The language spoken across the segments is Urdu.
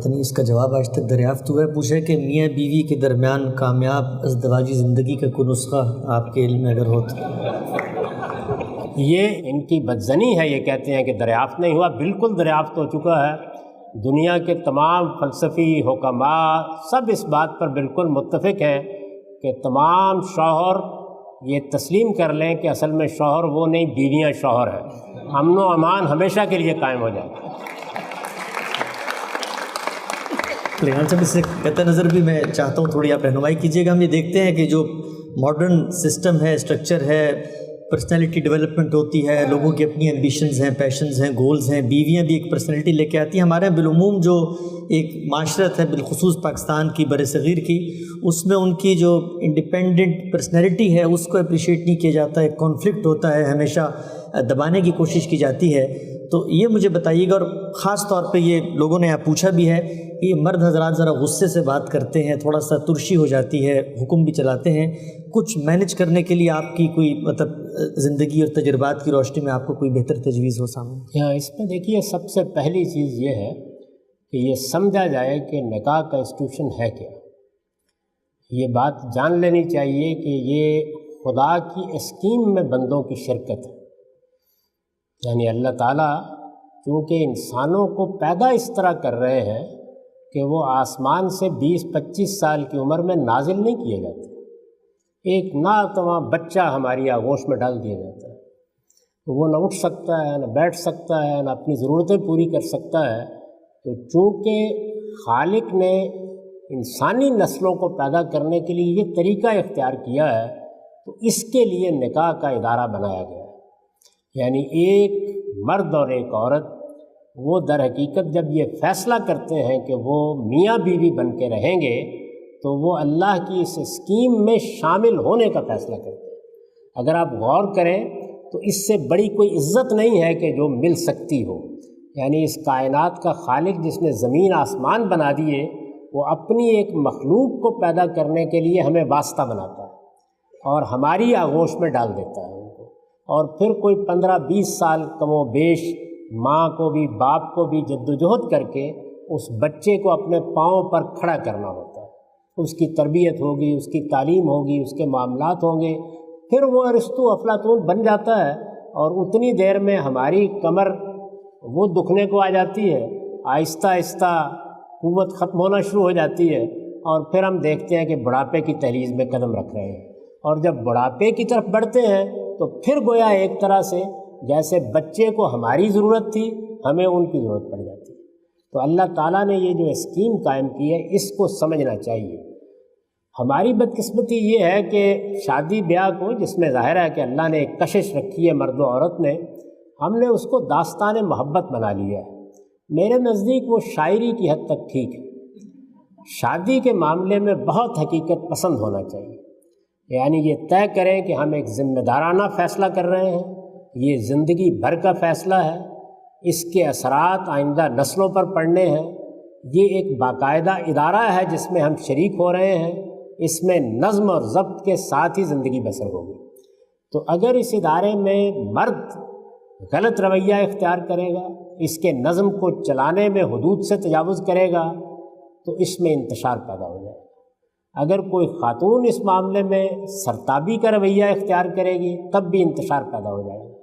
پتہ نہیں اس کا جواب آج تک دریافت ہوا ہے. پوچھا کہ میاں بیوی کے درمیان کامیاب ازدواجی زندگی کا کوئی نسخہ آپ کے علم میں اگر ہو تو. یہ ان کی بدزنی ہے، یہ کہتے ہیں کہ دریافت نہیں ہوا. بالکل دریافت ہو چکا ہے. دنیا کے تمام فلسفی حکماء سب اس بات پر بالکل متفق ہیں کہ تمام شوہر یہ تسلیم کر لیں کہ اصل میں شوہر وہ نہیں، بیویاں شوہر ہیں. امن و امان ہمیشہ کے لیے قائم ہو جائے. لیکن صاحب اس سے قطع نظر بھی میں چاہتا ہوں تھوڑی آپ رہنمائی کیجیے گا. ہم یہ دیکھتے ہیں کہ جو ماڈرن سسٹم ہے، اسٹرکچر ہے، پرسنالٹی ڈیولپمنٹ ہوتی ہے، لوگوں کی اپنی ایمبیشنز ہیں، پیشنز ہیں، گولز ہیں، بیویاں بھی ایک پرسنالٹی لے کے آتی ہیں. ہمارے یہاں بالعموم جو ایک معاشرت ہے، بالخصوص پاکستان کی، بر صغیر کی، اس میں ان کی جو انڈیپینڈنٹ پرسنالٹی ہے اس کو اپریشیٹ نہیں کیا جاتا ہے. کانفلکٹ ہوتا ہے، ہمیشہ دبانے کی کوشش کی جاتی ہے. تو یہ مجھے بتائیے گا، اور خاص طور پہ یہ لوگوں نے آپ پوچھا بھی ہے کہ یہ مرد حضرات ذرا غصے سے بات کرتے ہیں، تھوڑا سا ترشی ہو جاتی ہے، حکم بھی چلاتے ہیں. کچھ مینج کرنے کے لیے آپ کی کوئی مطلب زندگی اور تجربات کی روشنی میں آپ کو کوئی بہتر تجویز ہو سامنے؟ اس میں دیکھیے، سب سے پہلی چیز یہ ہے کہ یہ سمجھا جائے کہ نکاح کا انسٹیٹیوشن ہے کیا. یہ بات جان لینی چاہیے کہ یہ خدا کی اسکیم میں بندوں کی شرکت ہے. یعنی اللہ تعالیٰ چونکہ انسانوں کو پیدا اس طرح کر رہے ہیں کہ وہ آسمان سے 20-25 سال کی عمر میں نازل نہیں کیے جاتے. ایک ناتواں بچہ ہماری آغوش میں ڈال دیا جاتا ہے. وہ نہ اٹھ سکتا ہے، نہ بیٹھ سکتا ہے، نہ اپنی ضرورتیں پوری کر سکتا ہے. تو چونکہ خالق نے انسانی نسلوں کو پیدا کرنے کے لیے یہ طریقہ اختیار کیا ہے، تو اس کے لیے نکاح کا ادارہ بنایا گیا ہے. یعنی ایک مرد اور ایک عورت وہ در حقیقت جب یہ فیصلہ کرتے ہیں کہ وہ میاں بیوی بن کے رہیں گے، تو وہ اللہ کی اس اسکیم میں شامل ہونے کا فیصلہ کرتے ہیں. اگر آپ غور کریں تو اس سے بڑی کوئی عزت نہیں ہے کہ جو مل سکتی ہو. یعنی اس کائنات کا خالق جس نے زمین آسمان بنا دیے، وہ اپنی ایک مخلوق کو پیدا کرنے کے لیے ہمیں واسطہ بناتا ہے اور ہماری آغوش میں ڈال دیتا ہے ان کو. اور پھر کوئی 15-20 سال کم و بیش ماں کو بھی باپ کو بھی جدوجہد کر کے اس بچے کو اپنے پاؤں پر کھڑا کرنا ہوتا ہے. اس کی تربیت ہوگی، اس کی تعلیم ہوگی، اس کے معاملات ہوں گے، پھر وہ ارسطو افلاطون بن جاتا ہے. اور اتنی دیر میں ہماری کمر وہ دکھنے کو آ جاتی ہے، آہستہ آہستہ قوت ختم ہونا شروع ہو جاتی ہے، اور پھر ہم دیکھتے ہیں کہ بڑھاپے کی دہلیز میں قدم رکھ رہے ہیں. اور جب بڑھاپے کی طرف بڑھتے ہیں تو پھر گویا ایک طرح سے جیسے بچے کو ہماری ضرورت تھی، ہمیں ان کی ضرورت پڑ جاتی ہے. تو اللہ تعالیٰ نے یہ جو اسکیم قائم کی ہے اس کو سمجھنا چاہیے. ہماری بدقسمتی یہ ہے کہ شادی بیاہ کو، جس میں ظاہر ہے کہ اللہ نے ایک کشش رکھی ہے مرد و عورت نے، ہم نے اس کو داستان محبت بنا لیا ہے. میرے نزدیک وہ شاعری کی حد تک ٹھیک ہے. شادی کے معاملے میں بہت حقیقت پسند ہونا چاہیے. یعنی یہ طے کریں کہ ہم ایک ذمہ دارانہ فیصلہ کر رہے ہیں، یہ زندگی بھر کا فیصلہ ہے، اس کے اثرات آئندہ نسلوں پر پڑنے ہیں. یہ ایک باقاعدہ ادارہ ہے جس میں ہم شریک ہو رہے ہیں، اس میں نظم اور ضبط کے ساتھ ہی زندگی بسر ہوگی. تو اگر اس ادارے میں مرد غلط رویہ اختیار کرے گا، اس کے نظم کو چلانے میں حدود سے تجاوز کرے گا، تو اس میں انتشار پیدا ہو جائے گا. اگر کوئی خاتون اس معاملے میں سرتابی کا رویہ اختیار کرے گی، تب بھی انتشار پیدا ہو جائے گا.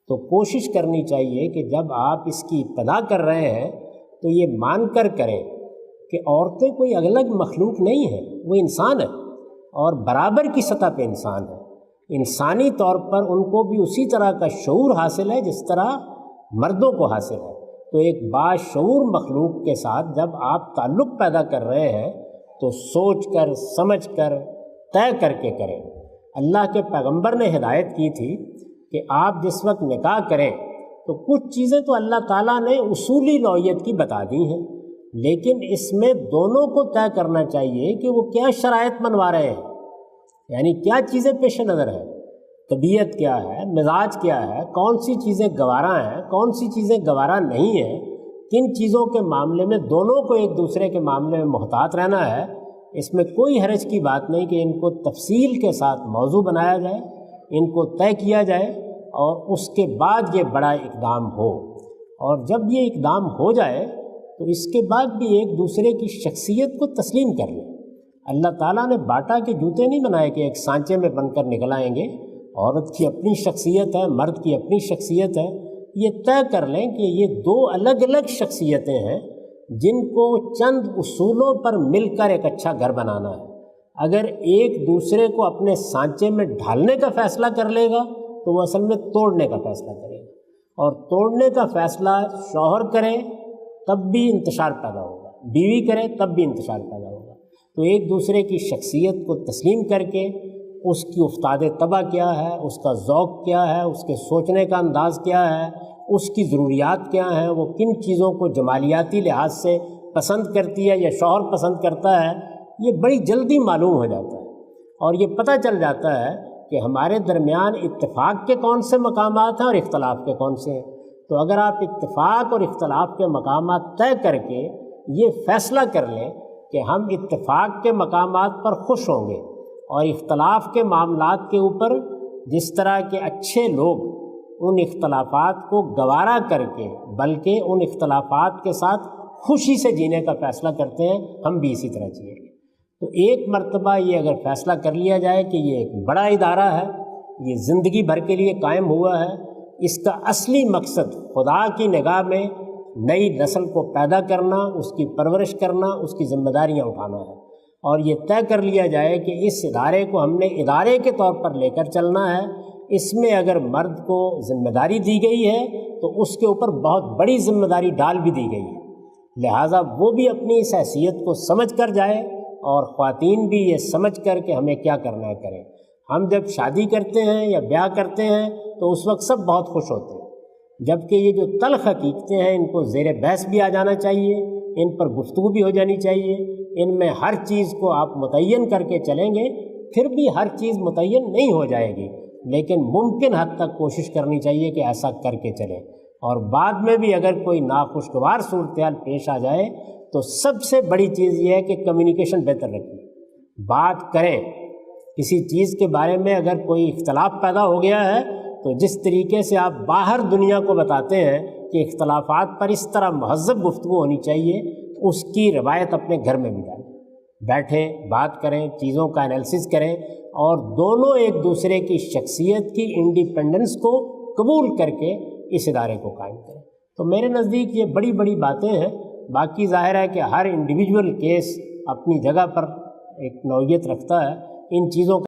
تو کوشش کرنی چاہیے کہ جب آپ اس کی ابتدا کر رہے ہیں تو یہ مان کر کریں کہ عورتیں کوئی الگ مخلوق نہیں ہیں، وہ انسان ہیں اور برابر کی سطح پہ انسان ہیں. انسانی طور پر ان کو بھی اسی طرح کا شعور حاصل ہے جس طرح مردوں کو حاصل ہے. تو ایک باشعور مخلوق کے ساتھ جب آپ تعلق پیدا کر رہے ہیں تو سوچ کر سمجھ کر طے کر کے کریں. اللہ کے پیغمبر نے ہدایت کی تھی کہ آپ جس وقت نکاح کریں تو کچھ چیزیں تو اللہ تعالیٰ نے اصولی نوعیت کی بتا دی ہیں، لیکن اس میں دونوں کو طے کرنا چاہیے کہ وہ کیا شرائط منوا رہے ہیں. یعنی کیا چیزیں پیش نظر ہیں، طبیعت کیا ہے، مزاج کیا ہے، کون سی چیزیں گوارا ہیں، کون سی چیزیں گوارا نہیں ہیں. کن چیزوں کے معاملے میں دونوں کو ایک دوسرے کے معاملے میں محتاط رہنا ہے. اس میں کوئی حرج کی بات نہیں کہ ان کو تفصیل کے ساتھ موضوع بنایا جائے، ان کو طے کیا جائے اور اس کے بعد یہ بڑا اقدام ہو. اور جب یہ اقدام ہو جائے تو اس کے بعد بھی ایک دوسرے کی شخصیت کو تسلیم کر لیں۔ اللہ تعالیٰ نے باٹا کے جوتے نہیں بنائے کہ ایک سانچے میں بن کر نکل آئیں گے۔ عورت کی اپنی شخصیت ہے، مرد کی اپنی شخصیت ہے۔ یہ طے کر لیں کہ یہ دو الگ الگ شخصیتیں ہیں جن کو چند اصولوں پر مل کر ایک اچھا گھر بنانا ہے۔ اگر ایک دوسرے کو اپنے سانچے میں ڈھالنے کا فیصلہ کر لے گا تو وہ اصل میں توڑنے کا فیصلہ کرے گا، اور توڑنے کا فیصلہ شوہر کرے تب بھی انتشار پیدا ہوگا، بیوی کرے تب بھی انتشار پیدا ہوگا۔ تو ایک دوسرے کی شخصیت کو تسلیم کر کے اس کی افتاد طبع کیا ہے، اس کا ذوق کیا ہے، اس کے سوچنے کا انداز کیا ہے، اس کی ضروریات کیا ہیں، وہ کن چیزوں کو جمالیاتی لحاظ سے پسند کرتی ہے یا شوہر پسند کرتا ہے، یہ بڑی جلدی معلوم ہو جاتا ہے۔ اور یہ پتہ چل جاتا ہے کہ ہمارے درمیان اتفاق کے کون سے مقامات ہیں اور اختلاف کے کون سے ہیں۔ تو اگر آپ اتفاق اور اختلاف کے مقامات طے کر کے یہ فیصلہ کر لیں کہ ہم اتفاق کے مقامات پر خوش ہوں گے اور اختلاف کے معاملات کے اوپر جس طرح کے اچھے لوگ ان اختلافات کو گوارا کر کے بلکہ ان اختلافات کے ساتھ خوشی سے جینے کا فیصلہ کرتے ہیں، ہم بھی اسی طرح جئیں گے۔ تو ایک مرتبہ یہ اگر فیصلہ کر لیا جائے کہ یہ ایک بڑا ادارہ ہے، یہ زندگی بھر کے لیے قائم ہوا ہے، اس کا اصلی مقصد خدا کی نگاہ میں نئی نسل کو پیدا کرنا، اس کی پرورش کرنا، اس کی ذمہ داریاں اٹھانا ہے، اور یہ طے کر لیا جائے کہ اس ادارے کو ہم نے ادارے کے طور پر لے کر چلنا ہے، اس میں اگر مرد کو ذمہ داری دی گئی ہے تو اس کے اوپر بہت بڑی ذمہ داری ڈال بھی دی گئی ہے، لہٰذا وہ بھی اپنی اس حیثیت کو سمجھ کر جائے اور خواتین بھی یہ سمجھ کر کہ ہمیں کیا کرنا ہے کریں۔ ہم جب شادی کرتے ہیں یا بیاہ کرتے ہیں تو اس وقت سب بہت خوش ہوتے ہیں، جبکہ یہ جو تلخ حقیقتیں ہیں ان کو زیر بحث بھی آ جانا چاہیے، ان پر گفتگو بھی ہو جانی چاہیے، ان میں ہر چیز کو آپ متعین کر کے چلیں گے، پھر بھی ہر چیز متعین نہیں ہو جائے گی، لیکن ممکن حد تک کوشش کرنی چاہیے کہ ایسا کر کے چلیں۔ اور بعد میں بھی اگر کوئی ناخوشگوار صورتحال پیش آ جائے تو سب سے بڑی چیز یہ ہے کہ کمیونیکیشن بہتر رکھیں، بات کریں۔ کسی چیز کے بارے میں اگر کوئی اختلاف پیدا ہو گیا ہے تو جس طریقے سے آپ باہر دنیا کو بتاتے ہیں کہ اختلافات پر اس طرح مہذب گفتگو ہونی چاہیے، اس کی روایت اپنے گھر میں بھی ڈالیں، بیٹھیں، بات کریں، چیزوں کا انالیسس کریں، اور دونوں ایک دوسرے کی شخصیت کی انڈیپینڈنس کو قبول کر کے اس ادارے کو قائم کریں۔ تو میرے نزدیک یہ بڑی بڑی باتیں ہیں، باقی ظاہر ہے کہ ہر انڈیویجول کیس اپنی جگہ پر ایک نوعیت رکھتا ہے، ان چیزوں کا